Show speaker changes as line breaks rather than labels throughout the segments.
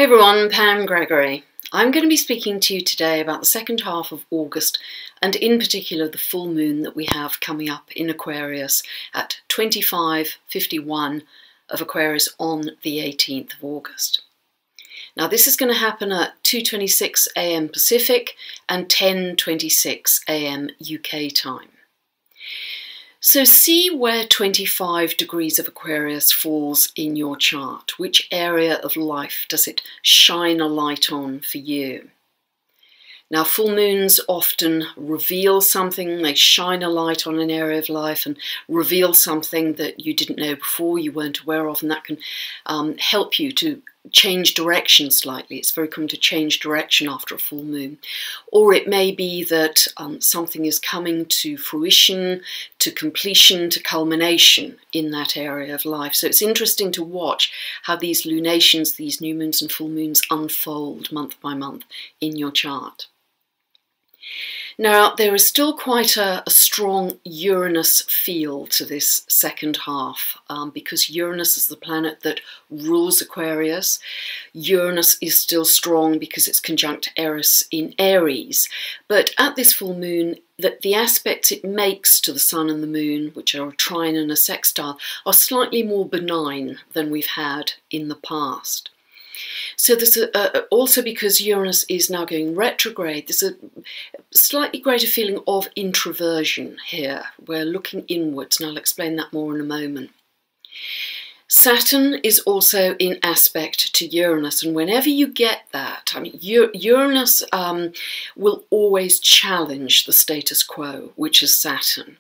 Hi everyone, Pam Gregory. I'm going to be speaking to you today about the second half of August and in particular the full moon that we have coming up in Aquarius at 25:51 of Aquarius on the 18th of August. Now this is going to happen at 2:26 AM Pacific and 10:26 AM UK time. So see where 25 degrees of Aquarius falls in your chart. Which area of life does it shine a light on for you? Now full moons often reveal something, they shine a light on an area of life and reveal something that you didn't know before, you weren't aware of, and that can help you to change direction slightly. It's very common to change direction after a full moon. Or it may be that something is coming to fruition, to completion, to culmination in that area of life. So it's interesting to watch how these lunations, these new moons and full moons unfold month by month in your chart. Now, there is still quite a strong Uranus feel to this second half because Uranus is the planet that rules Aquarius. Uranus is still strong because it's conjunct Eris in Aries. But at this full moon, the aspects it makes to the Sun and the Moon, which are a trine and a sextile, are slightly more benign than we've had in the past. So there's also because Uranus is now going retrograde, there's a slightly greater feeling of introversion here. We're looking inwards, and I'll explain that more in a moment. Saturn is also in aspect to Uranus, and whenever you get that, I mean, Uranus will always challenge the status quo, which is Saturn.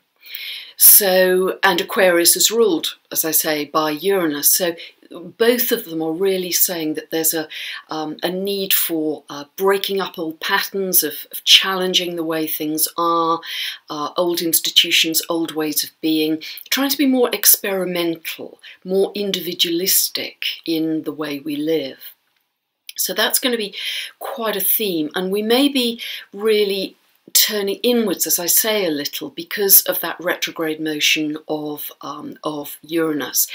So, and Aquarius is ruled, as I say, by Uranus. So both of them are really saying that there's a need for breaking up old patterns, of challenging the way things are, old institutions, old ways of being, trying to be more experimental, more individualistic in the way we live. So that's going to be quite a theme, and we may be really turning inwards, as I say, a little because of that retrograde motion of Uranus.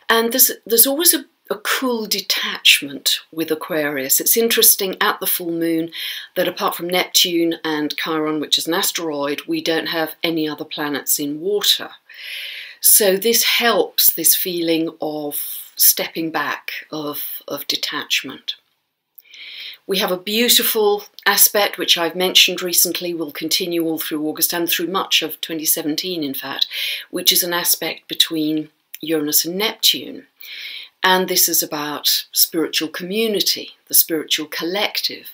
And there's always a cool detachment with Aquarius. It's interesting at the full moon that apart from Neptune and Chiron, which is an asteroid, we don't have any other planets in water. So this helps this feeling of stepping back, of detachment. We have a beautiful aspect, which I've mentioned recently, will continue all through August and through much of 2017, in fact, which is an aspect between Uranus and Neptune. And this is about spiritual community, the spiritual collective.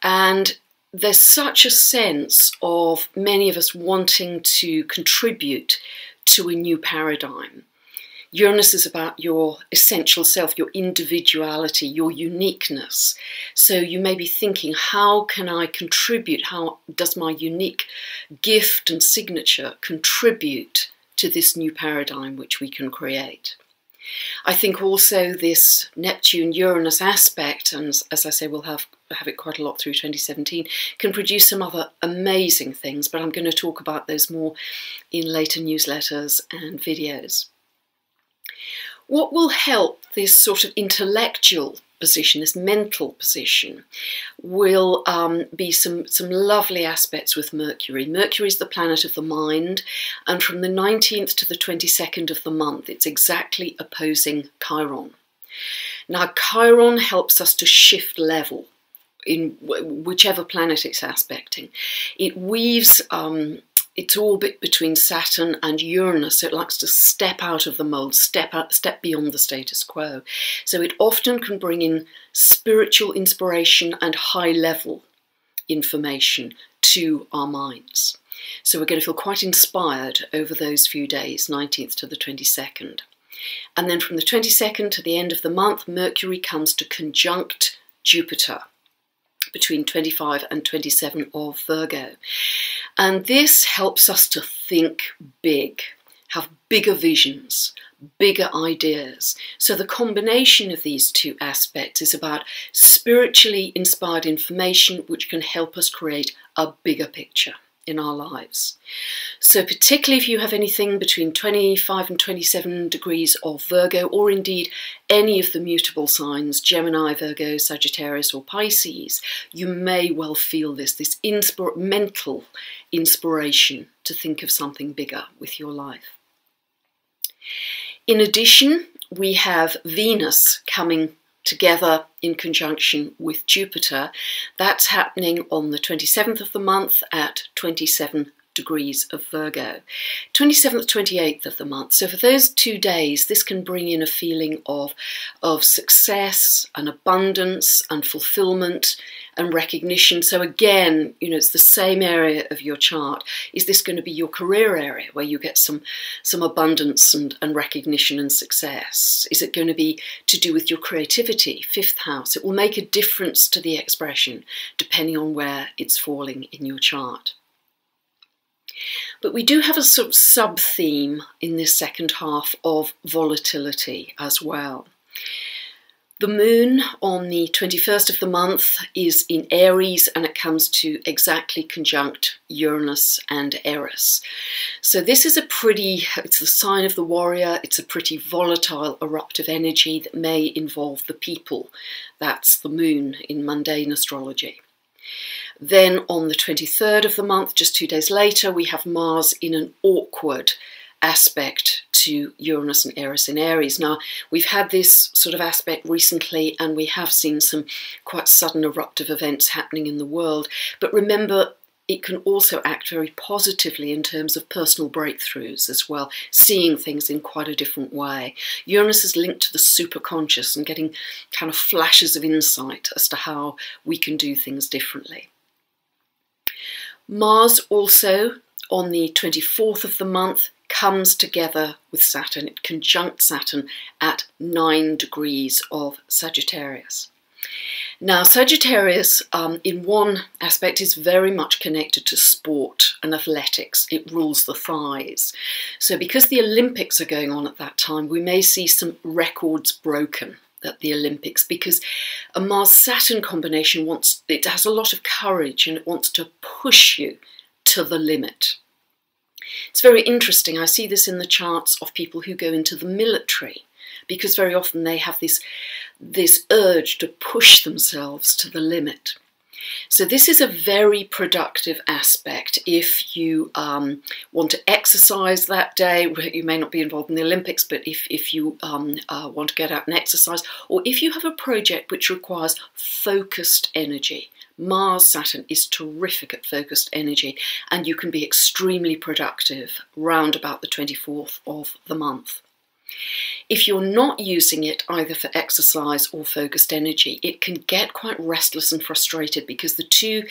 And there's such a sense of many of us wanting to contribute to a new paradigm. Uranus is about your essential self, your individuality, your uniqueness. So you may be thinking, how can I contribute? How does my unique gift and signature contribute to this new paradigm which we can create? I think also this Neptune-Uranus aspect, and as I say, we'll have it quite a lot through 2017, can produce some other amazing things, but I'm going to talk about those more in later newsletters and videos. What will help this sort of intellectual position, this mental position, will be some lovely aspects with Mercury. Mercury is the planet of the mind, and from the 19th to the 22nd of the month, it's exactly opposing Chiron. Now, Chiron helps us to shift level in whichever planet it's aspecting. It weaves its orbit between Saturn and Uranus, so it likes to step out of the mold, step beyond the status quo. So it often can bring in spiritual inspiration and high-level information to our minds. So we're going to feel quite inspired over those few days, 19th to the 22nd. And then from the 22nd to the end of the month, Mercury comes to conjunct Jupiter between 25 and 27 of Virgo. And this helps us to think big, have bigger visions, bigger ideas. So the combination of these two aspects is about spiritually inspired information which can help us create a bigger picture. in our lives. So particularly if you have anything between 25 and 27 degrees of Virgo, or indeed any of the mutable signs, Gemini, Virgo, Sagittarius or Pisces, you may well feel this mental inspiration to think of something bigger with your life. In addition, we have Venus coming together in conjunction with Jupiter. That's happening on the 27th of the month at 27 degrees of Virgo. 27th, 28th of the month. So for those 2 days, this can bring in a feeling of success and abundance and fulfillment and recognition. So again, you know, it's the same area of your chart. Is this going to be your career area where you get some abundance and recognition and success? Is it going to be to do with your creativity, 5th house? It will make a difference to the expression depending on where it's falling in your chart. But we do have a sort of sub-theme in this second half of volatility as well. The moon on the 21st of the month is in Aries, and it comes to exactly conjunct Uranus and Eris. So this is it's the sign of the warrior. It's a pretty volatile, eruptive energy that may involve the people. That's the moon in mundane astrology. Then on the 23rd of the month, just 2 days later, we have Mars in an awkward aspect to Uranus and Eris in Aries. Now, we've had this sort of aspect recently, and we have seen some quite sudden eruptive events happening in the world. But remember, it can also act very positively in terms of personal breakthroughs as well, seeing things in quite a different way. Uranus is linked to the superconscious and getting kind of flashes of insight as to how we can do things differently. Mars also on the 24th of the month comes together with Saturn. It conjuncts Saturn at 9 degrees of Sagittarius. Now, Sagittarius, in one aspect, is very much connected to sport and athletics. It rules the thighs. So because the Olympics are going on at that time, we may see some records broken at the Olympics, because a Mars-Saturn combination has a lot of courage, and it wants to push you to the limit. It's very interesting. I see this in the charts of people who go into the military, because very often they have this urge to push themselves to the limit. So this is a very productive aspect if you want to exercise that day. You may not be involved in the Olympics, but if you want to get out and exercise, or if you have a project which requires focused energy. Mars-Saturn is terrific at focused energy, and you can be extremely productive round about the 24th of the month. If you're not using it either for exercise or focused energy, it can get quite restless and frustrated, because the two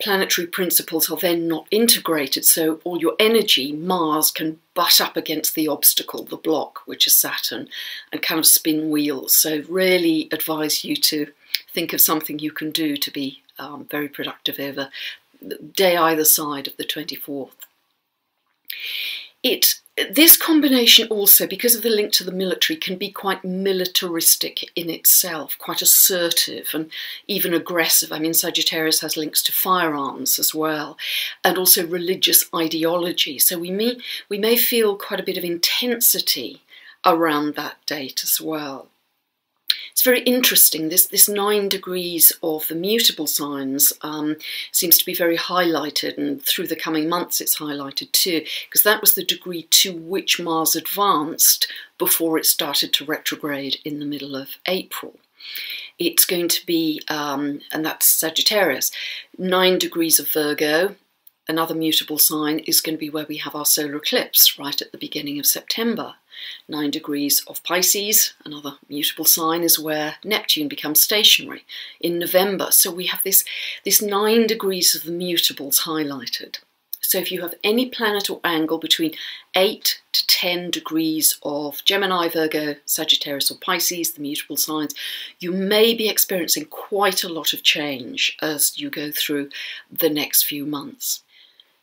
planetary principles are then not integrated. So all your energy, Mars, can butt up against the obstacle, the block, which is Saturn, and kind of spin wheels. So really advise you to think of something you can do to be very productive over the day either side of the 24th. This combination also, because of the link to the military, can be quite militaristic in itself, quite assertive and even aggressive. I mean, Sagittarius has links to firearms as well, and also religious ideology. So we may feel quite a bit of intensity around that date as well. It's very interesting, this 9 degrees of the mutable signs seems to be very highlighted, and through the coming months it's highlighted too, because that was the degree to which Mars advanced before it started to retrograde in the middle of April. It's going to be, and that's Sagittarius, 9 degrees of Virgo. Another mutable sign is going to be where we have our solar eclipse right at the beginning of September. 9 degrees of Pisces, another mutable sign, is where Neptune becomes stationary in November. So we have this 9 degrees of the mutables highlighted. So if you have any planet or angle between 8 to 10 degrees of Gemini, Virgo, Sagittarius or Pisces, the mutable signs, you may be experiencing quite a lot of change as you go through the next few months.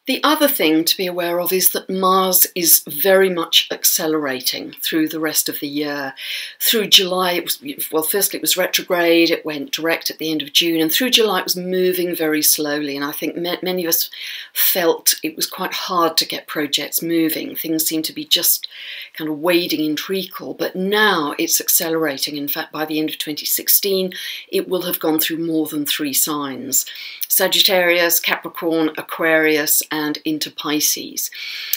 The other thing to be aware of is that Mars is very much accelerating through the rest of the year. Through July, it was, well, firstly it was retrograde, it went direct at the end of June, and through July it was moving very slowly, and I think many of us felt it was quite hard to get projects moving. Things seemed to be just kind of wading in treacle, but now it's accelerating. In fact, by the end of 2016, it will have gone through more than 3 signs: Sagittarius, Capricorn, Aquarius, and into Pisces.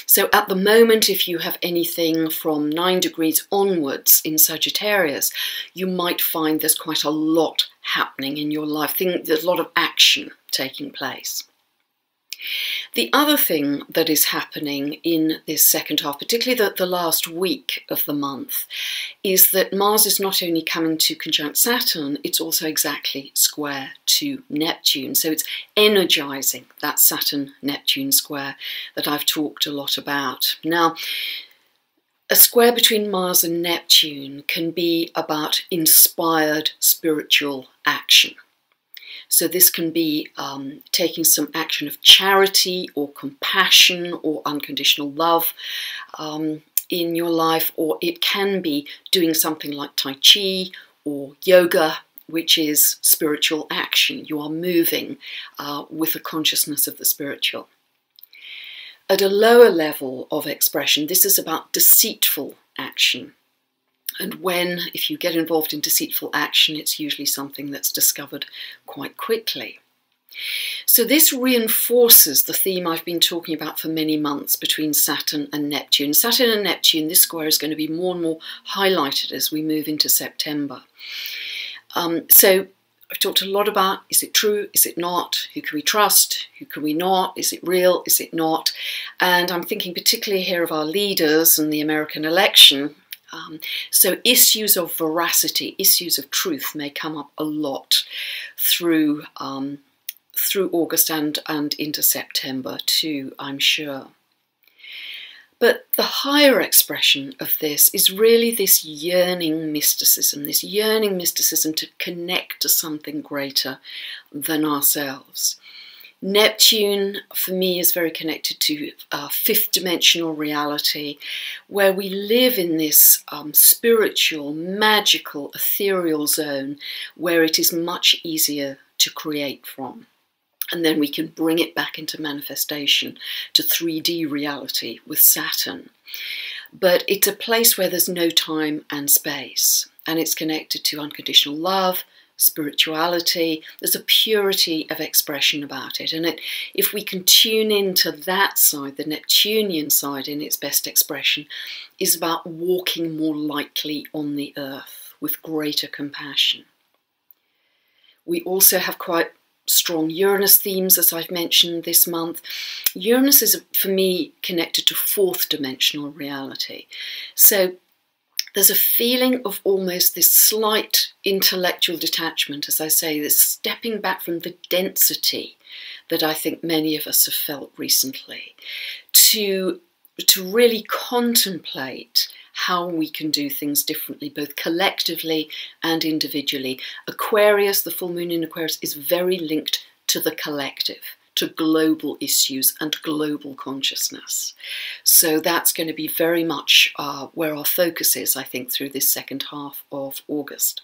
So at the moment, if you have anything from 9 degrees onwards in Sagittarius, you might find there's quite a lot happening in your life. There's a lot of action taking place. The other thing that is happening in this second half, particularly the last week of the month, is that Mars is not only coming to conjunct Saturn, it's also exactly square to Neptune. So it's energizing that Saturn-Neptune square that I've talked a lot about. Now, a square between Mars and Neptune can be about inspired spiritual action. So this can be taking some action of charity or compassion or unconditional love in your life, or it can be doing something like Tai Chi or yoga, which is spiritual action. You are moving with a consciousness of the spiritual. At a lower level of expression, this is about deceitful action. And if you get involved in deceitful action, it's usually something that's discovered quite quickly. So this reinforces the theme I've been talking about for many months between Saturn and Neptune. Saturn and Neptune, this square is going to be more and more highlighted as we move into September. So I've talked a lot about, is it true, is it not? Who can we trust? Who can we not? Is it real? Is it not? And I'm thinking particularly here of our leaders and the American election. So issues of veracity, issues of truth may come up a lot through August and into September too, I'm sure. But the higher expression of this is really this yearning mysticism to connect to something greater than ourselves. Neptune, for me, is very connected to fifth dimensional reality, where we live in this spiritual, magical, ethereal zone where it is much easier to create from. And then we can bring it back into manifestation to 3D reality with Saturn. But it's a place where there's no time and space, and it's connected to unconditional love, spirituality. There's a purity of expression about it, and if we can tune into that side, the Neptunian side in its best expression, is about walking more lightly on the earth with greater compassion. We also have quite strong Uranus themes, as I've mentioned this month. Uranus is, for me, connected to fourth dimensional reality. So there's a feeling of almost this slight intellectual detachment, as I say, this stepping back from the density that I think many of us have felt recently, to really contemplate how we can do things differently, both collectively and individually. Aquarius, the full moon in Aquarius, is very linked to the collective, to global issues and global consciousness. So that's going to be very much where our focus is, I think, through this second half of August.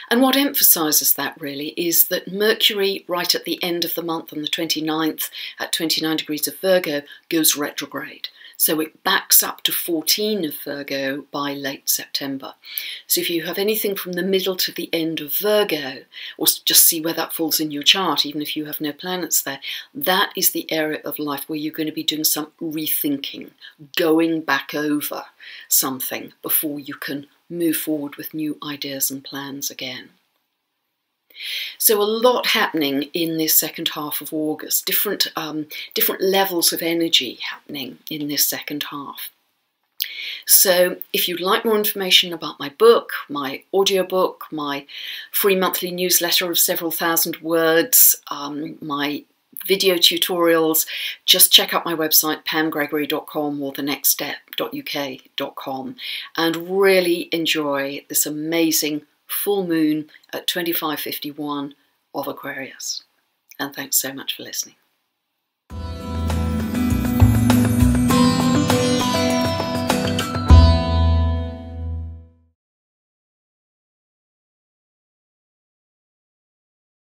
And what emphasises that really is that Mercury, right at the end of the month on the 29th at 29 degrees of Virgo, goes retrograde. So it backs up to 14 of Virgo by late September. So if you have anything from the middle to the end of Virgo, or just see where that falls in your chart, even if you have no planets there, that is the area of life where you're going to be doing some rethinking, going back over something before you can move forward with new ideas and plans again. So a lot happening in this second half of August, different levels of energy happening in this second half. So if you'd like more information about my book, my audiobook, my free monthly newsletter of several thousand words, my video tutorials, just check out my website pamgregory.com or thenextstep.uk.com and really enjoy this amazing full moon at 25:51 of Aquarius. And thanks so much for listening.